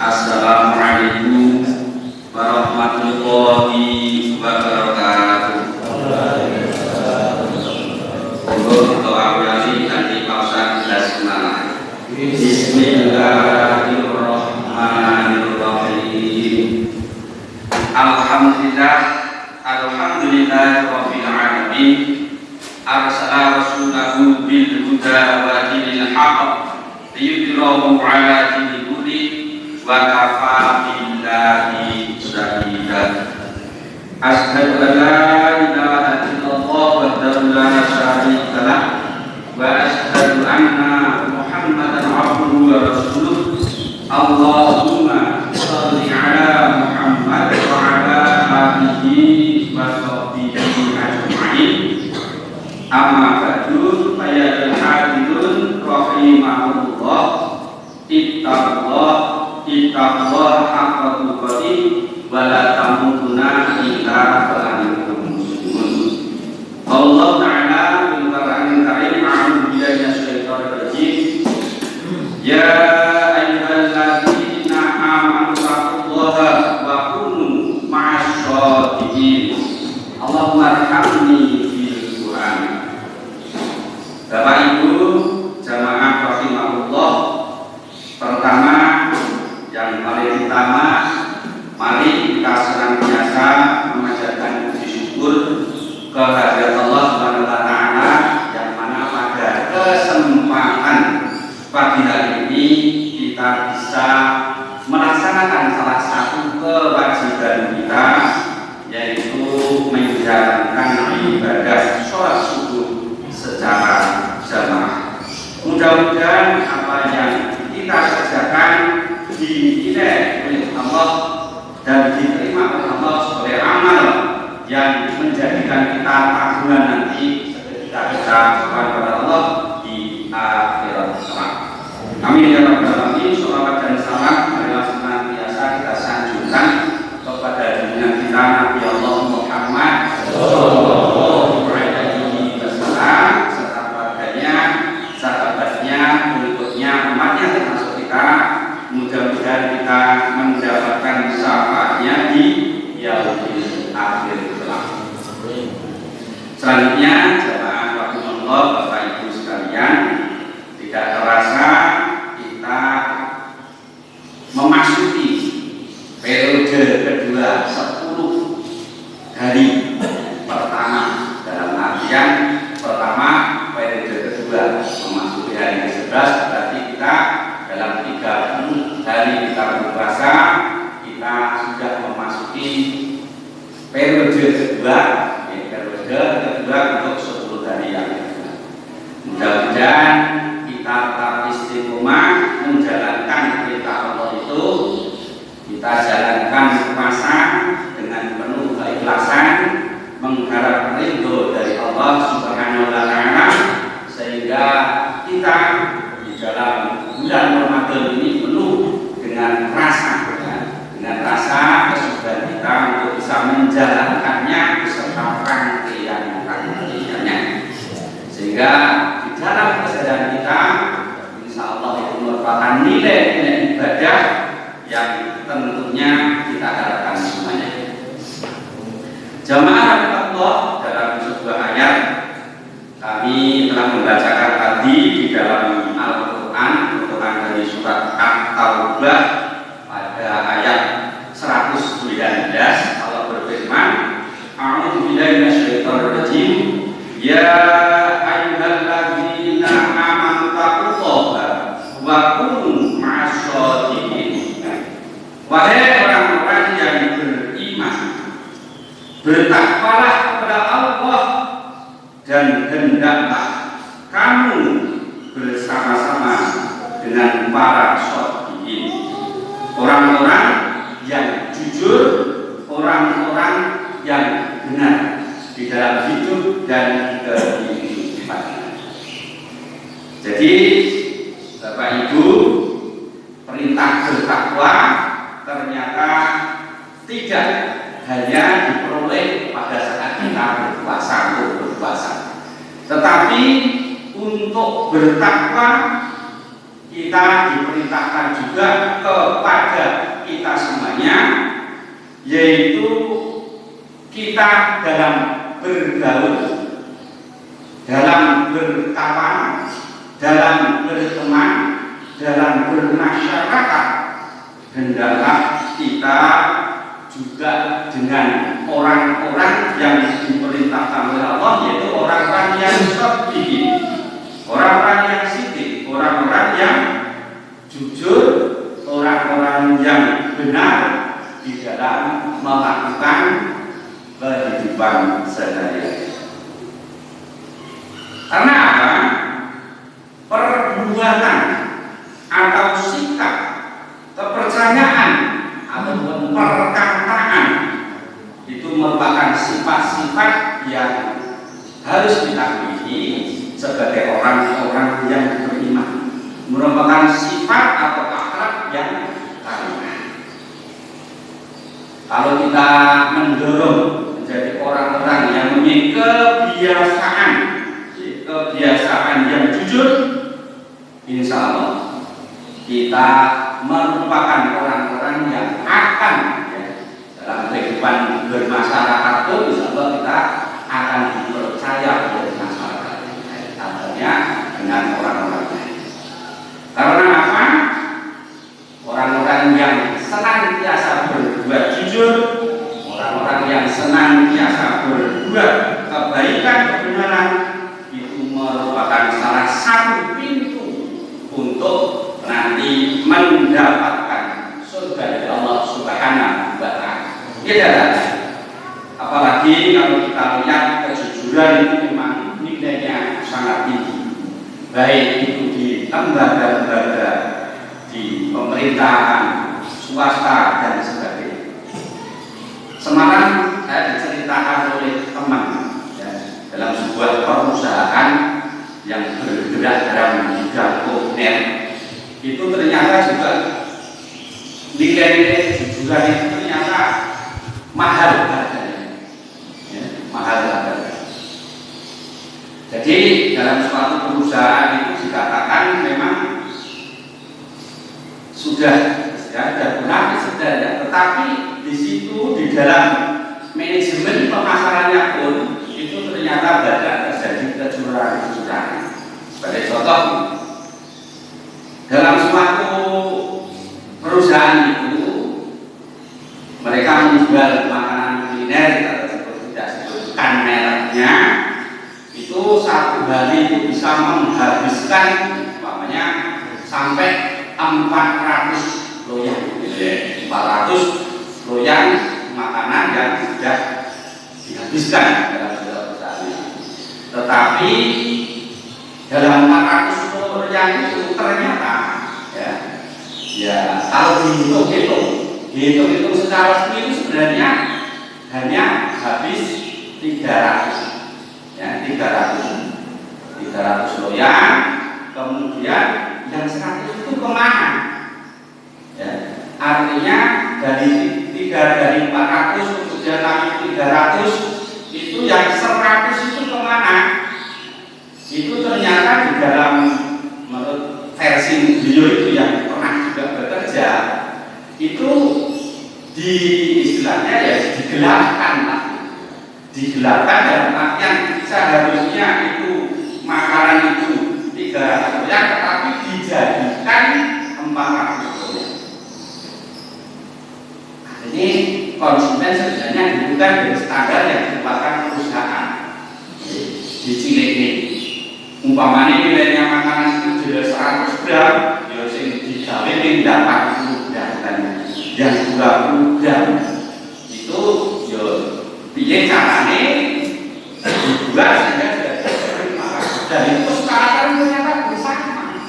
Assalamualaikum warahmatullahi wabarakatuh. Untuk doa kali nanti pausa jelas mana. Bismillahirrahmanirrahim. Alhamdulillah rabbil alamin. Arsala rasulahu bil huda wa dinil haqq liyudhhirahu 'ala dini kulli wa kafa billahi shahida. Asyhadu an la ilaha illallah wahdahu la syarika lah wa asyhadu anna Muhammadan abduhu wa rasuluh. Allahumma shalli ala Muhammad wa ala alihi wa sahbihi ajma'in. Amma ba'du fa ya hadirun rahimahullah. Ittaqullah haqqa tuqatih wa la tamutunna illa wa antum muslimun. Allah Ta'ala bil Qur'anil Karim a'udzu billahi minasyaitonir rajim. Ya ayyuhalladzina amanu taqullaha wa kunu ma'asy shadiqin. Allahumma arhamni bil Qur'an. Bapak Ibu jamaah rahimahullah, pertama yang paling utama, mari kita senantiasa memanjatkan puji syukur kehadirat Allah Subhanahu wa taala yang mana pada kesempatan pagi hari ini kita bisa melaksanakan salah satu kewajiban kita, yaitu menjalankan ibadah sholat subuh secara jamaah. Mudah-mudahan apa yang kita kerjakan dinilai oleh Allah dan diterima oleh Allah sebagai amal yang menjadikan kita tanggungan nanti ketika kita kepada Allah di akhirat kelak. Amin ya rabbal alamin. Shalawat dan salam adalah senantiasa kita sanjungkan kepada junjungan kita Nabi Allah Muhammad sallallahu alaihi wasallam serta keluarganya, sahabatnya, pengikutnya, umatnya termasuk kita. Mudah-mudahan kita mendapatkan syafaatnya di yaumil akhir kelak. Selanjutnya jamaah rahimahullah, Bapak Ibu sekalian, tidak terasa kita memasuki periode kedua 10 hari pertama. Dalam artian pertama periode kedua memasuki hari ke-11, berarti kita dalam 30 hari kita berpuasa, kita sudah memasuki periode kedua untuk 10 hari yang kedua. Mudah-mudahan kita tetap istiqomah menjalankan perintah Allah itu. Kita jalankan puasa dengan penuh keikhlasan, mengharap ridho dari Allah Subhanahu wa taala, sehingga kita di dalam bulan Ramadan ini penuh dengan rasa kesudahan kita untuk bisa menjalankannya beserta rangkaian-rangkaiannya, sehingga di dalam kesadaran kita insya Allah itu merupakan nilai-nilai ibadah yang tentunya kita harapkan semuanya. Jamaah Allah, dalam sebuah ayat kami telah membacakan tadi di dalam Al-Quran dari surat At-Taubah pada ayat 119. Allah berfirman, A'udzu billahi minasyaitonir rajim. Ya ayyuhalladzina amanu taqullaha wa kunu ma'asy shadiqin. Wahai orang-orang yang beriman, bertakwalah kepada Allah dan hendaklah kamu bersama-sama dengan para shadiqin, orang-orang yang jujur, orang-orang yang benar di dalam hidup dan kehidupan. Jadi Bapak Ibu, perintah bertakwa ternyata tidak hanya diperoleh pada saat kita berpuasa, tetapi untuk bertakwa kita diberi memerintahkan juga kepada kita semuanya, yaitu kita dalam bergaul, dalam berkawan, dalam berteman, dalam bermasyarakat, hendaklah kita juga dengan orang-orang yang diperintahkan oleh Allah, yaitu orang-orang yang shadiqin, orang-orang yang sidik, orang-orang yang jujur, orang-orang yang benar di dalam melakukan kehidupan sehari-hari. Karena apa? Perbuatan atau sikap, kepercayaan atau perkataan itu merupakan sifat-sifat yang harus kita miliki sebagai orang-orang yang beriman, merupakan sifat atau akhlak yang karimah. Kalau kita mendorong menjadi orang-orang yang memiliki kebiasaan yang jujur, insya Allah kita merupakan orang-orang yang akan dalam kehidupan bermasyarakat itu, insya Allah kita akan dipercaya oleh masyarakat, artinya dengan orang-orang lain. Karena apa? Orang-orang yang senantiasa berbuat jujur, orang-orang yang senantiasa berbuat kebaikan, kebenaran, itu merupakan salah satu pintu untuk nanti mendapatkan surga dari Allah Subhanahu wa Ta'ala. Tidak. Apalagi kalau kita lihat kejujuran itu memang nilainya sangat tinggi, baik itu di lembaga-lembaga, di pemerintahan, swasta dan sebagainya. Semalam saya diceritakan oleh teman dalam sebuah perusahaan yang bergerak dalam bidang kuliner, itu ternyata juga nilai-nilai kejujuran itu ternyata mahal harganya, mahal harganya. Jadi dalam suatu perusahaan itu dikatakan memang sudah benar, tetapi di situ di dalam manajemen pemasarannya pun itu ternyata banyak terjadi kecurangan. Sebagai contoh, dalam suatu perusahaan itu mereka menjual makanan kuliner atau tidak sebutkan mereknya, itu satu hari itu bisa menghabiskan umpamanya sampai 400 loyang, 400 loyang makanan yang sudah dihabiskan dalam perusahaan itu. Tetapi dalam 400 loyang itu ternyata ya kalau dihitung secara resmi itu sebenarnya hanya habis 300 loyang, kemudian yang 100 itu kemana? Ya, artinya dari 400 kemudian lagi 300 itu yang 100 itu kemana? Itu ternyata di dalam menurut versi beliau itu yang pernah juga bekerja itu di istilahnya ya digelapkan dalam artian seharusnya itu makanan itu 300 loyang tetapi dijadikan 400 loyang. Ini konsumen sebenarnya dibutuhkan dari standar yang ditetapkan perusahaan di Cileke. Umpamanya nilainya makanan itu jadi 100 gram, ya sing digawe ning 40 gram yang 20 gram itu ya piye carane dibuat sehingga dan itu sekarang ternyata bersama.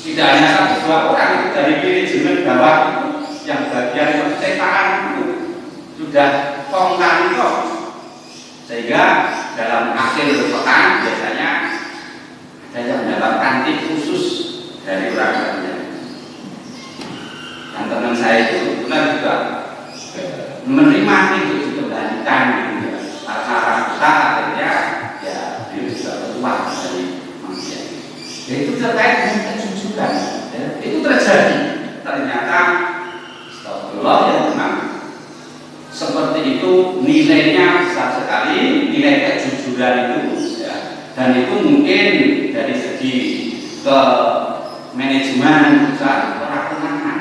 Tidak hanya satu dua orang, itu dari manajemen bawah itu yang bagian percetakan itu sudah kongkang kok, sehingga dalam akhir pekan biasanya ada yang mendapatkan tip khusus dari orang-orangnya. Dan teman saya itu benar juga menerima itu dikembalikan gitu ya. Karena usaha akhirnya ya dia juga keluar dari manusia. Ya, itu terkait dengan kejujuran. Ya, itu terjadi mungkin dari segi ke manajemen perusahaan orang kenangan,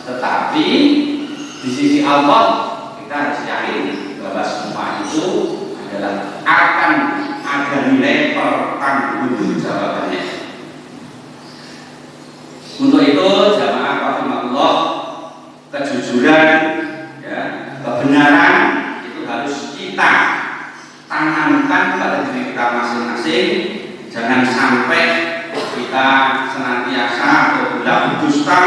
tetapi di sisi Allah kita harus yakin bahwa semua itu adalah akan ada nilai pertanggung jawabannya. Untuk itu jamaah rahimahullah, kejujuran, ya, kebenaran itu harus kita tanamkan pada diri kita masing-masing. Jangan sampai kita senantiasa berlaku dusta,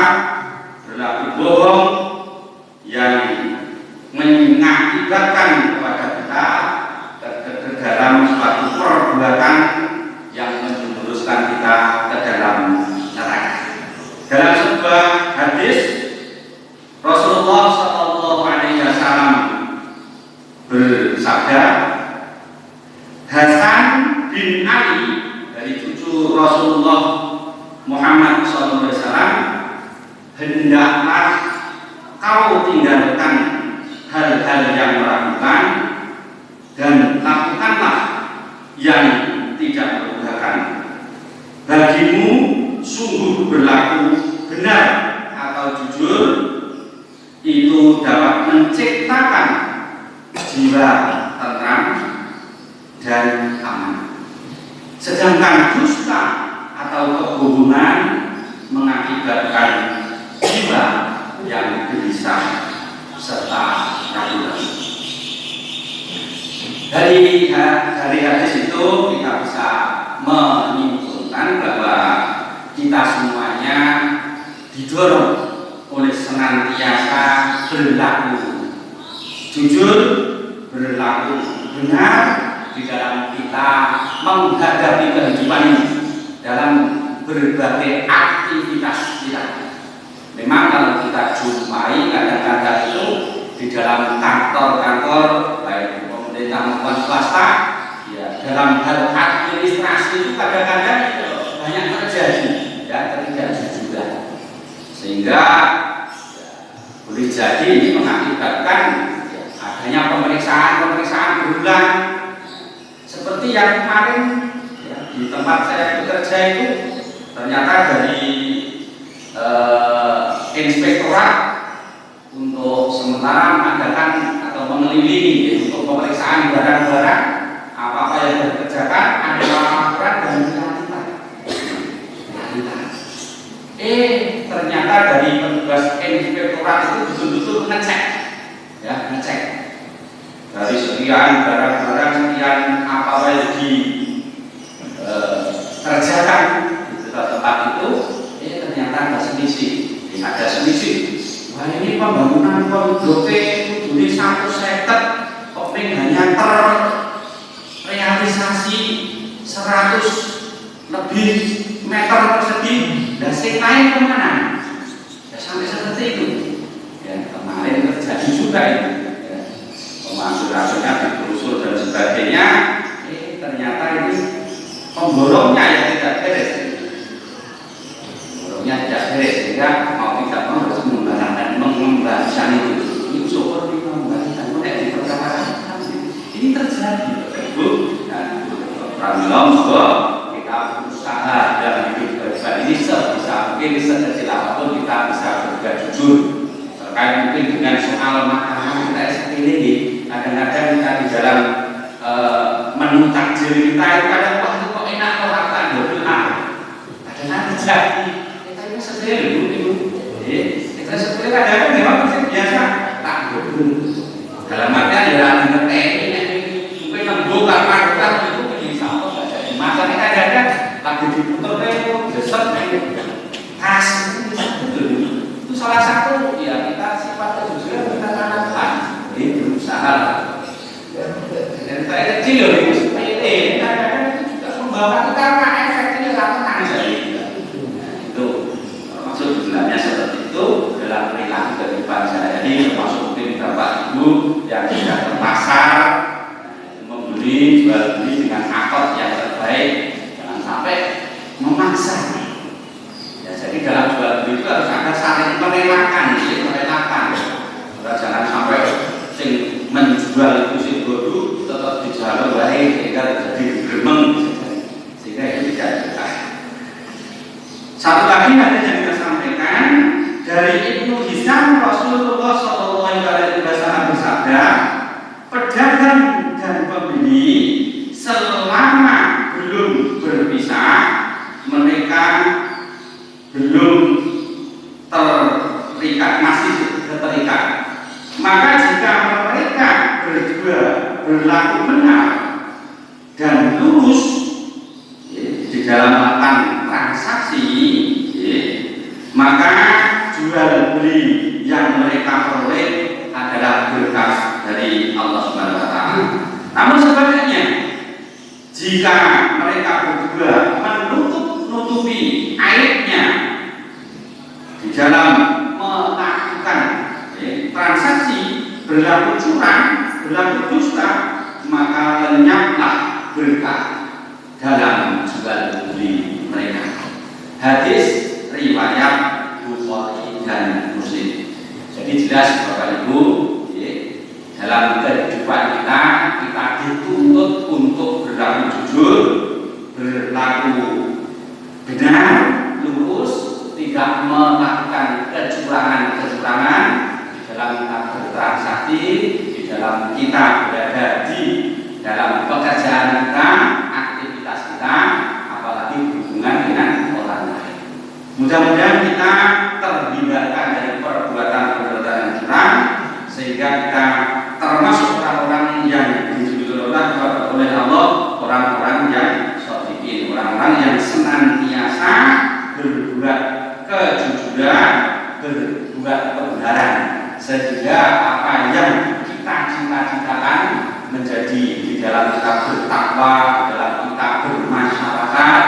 berlaku bohong yang mengakibatkan kepada kita ke dalam suatu perbuatan yang menjerumuskan kita ke dalam neraka. Dalam sebuah hadis Rasulullah Shallallahu Alaihi Wasallam bersabda, Hasan bin Ali dari cucu Rasulullah Muhammad Shallallahu Alaihi Wasallam, hendaklah kau tinggalkan hal-hal yang meragukan dan lakukanlah yang tidak meragukan. Bagimu sungguh berlaku benar atau jujur itu dapat menciptakan jiwa tenang dan aman. Sedangkan dusta atau kebohongan mengakibatkan jiwa yang gelisah serta ragu. Dari hadis itu kita bisa menyimpulkan bahwa kita semuanya didorong oleh senantiasa berlaku jujur, berlaku benar di dalam kita menghadapi kehidupan ini dalam berbagai aktivitas kita. Memang kalau kita jumpai kadang-kadang itu di dalam kantor-kantor baik pemerintah maupun swasta, ya, dalam hal administrasi itu kadang-kadang banyak terjadi ya ketidakjujuran, sehingga boleh jadi ini mengakibatkan adanya pemeriksaan berulang seperti yang kemarin ya, di tempat saya bekerja itu ternyata dari inspektorat untuk sementara mengadakan atau mengelilingi untuk pemeriksaan barang-barang apa-apa yang dikerjakan adalah laporan dan realita. Ternyata dari petugas inspektorat itu betul-betul ngecek, ya, ngecek dari sekian barang-barang, sekian apa yang dikerjakan di tempat itu, ternyata ada selisih. Wah, ini pembangunan kondoke ini 1 meter, kok hanya terrealisasi 100 lebih meter persegi, dan yang lain kemana? Ya sampai seperti itu. Ya, kemarin terjadi juga itu. Ya, pemangsurannya ditelusur dan sebagainya. Ternyata ini pemborongnya yang tidak beres. Sehingga mau tidak mau harus mengembalikan itu. Ini syukur di mengembalikan, di perkara ini terjadi. Bu, dan Pramilom juga kita berusaha dalam hidup beribadah ini sebisa mungkin sekecil apapun kita bisa berbuat jujur terkait mungkin dengan soal makanan kita seperti ini. Kadang-kadang kita di dalam menu takjil kita itu kadang wah itu kok enak kok makan kadang-kadang terjadi. Kita seperti kadang-kadang memang biasa tak dalam artian dalam ngerti mungkin membuka makan itu bisa apa jadi makan kadang-kadang lagi diputar desert khas itu salah satu ya kita sifat kejujuran kita tanamkan ini berusaha dan saya kecil loh ini kadang-kadang itu juga membawa kita karena efeknya tenang saja. Sebenarnya seperti itu dalam perilaku kehidupan sehari-hari, termasuk mungkin Bapak Ibu yang sudah ke pasar membeli jual beli dengan akad yang terbaik, jangan sampai memaksa. Ya, jadi dalam jual beli itu harus ada saling merelakan. Jangan sampai sing menjual itu sing bodoh tetap dijual baik sehingga jadi gremeng. berlaku benar dan lurus di dalam melakukan transaksi, maka jual beli yang mereka peroleh adalah berkah dari Allah Subhanahu wa Ta'ala. Namun sebaliknya, jika mereka berdua menutupi aibnya di dalam melakukan transaksi, berlaku curang, berlaku dusta, maka lenyaplah berkah dalam jual beli mereka. Hadis riwayat Bukhari dan Muslim. Jadi jelas Bapak Ibu, dalam kehidupan kita dituntut untuk berlaku jujur, berlaku benar, lurus, tidak melakukan kecurangan-kecurangan di dalam kita bertransaksi, di dalam kita berada di dalam pekerjaan kita, aktivitas kita, apalagi berhubungan dengan orang lain. Mudah-mudahan kita terhindarkan dari perbuatan-perbuatan yang curang, sehingga kita termasuk orang-orang yang dijuluki oleh Allah, orang-orang yang shodiqin, orang-orang yang senantiasa berbuat kejujuran, berbuat kebenaran, sehingga apa yang kita cita-citakan menjadi di dalam kita bertakwa, di dalam kita bermasyarakat,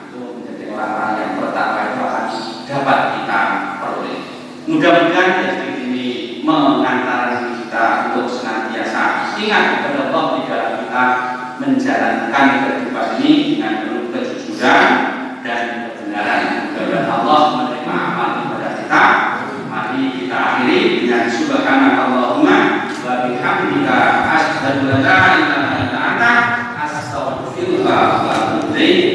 itu menjadi orang-orang yang bertakwa itu akan dapat kita peroleh. Mudah-mudahan hadis ini mengantarkan kita untuk senantiasa ingat kepada Allah di dalam kita menjalankan kehidupan ini dengan penuh kejujuran dan kebenaran. Mudah-mudahan Allah menerima amal ibadah kita. Mari kita akhiri dengan subhanakallahumma wa bihamdika asyhadu an la ilaha illa anta astaghfiruka wa atubu ilaik.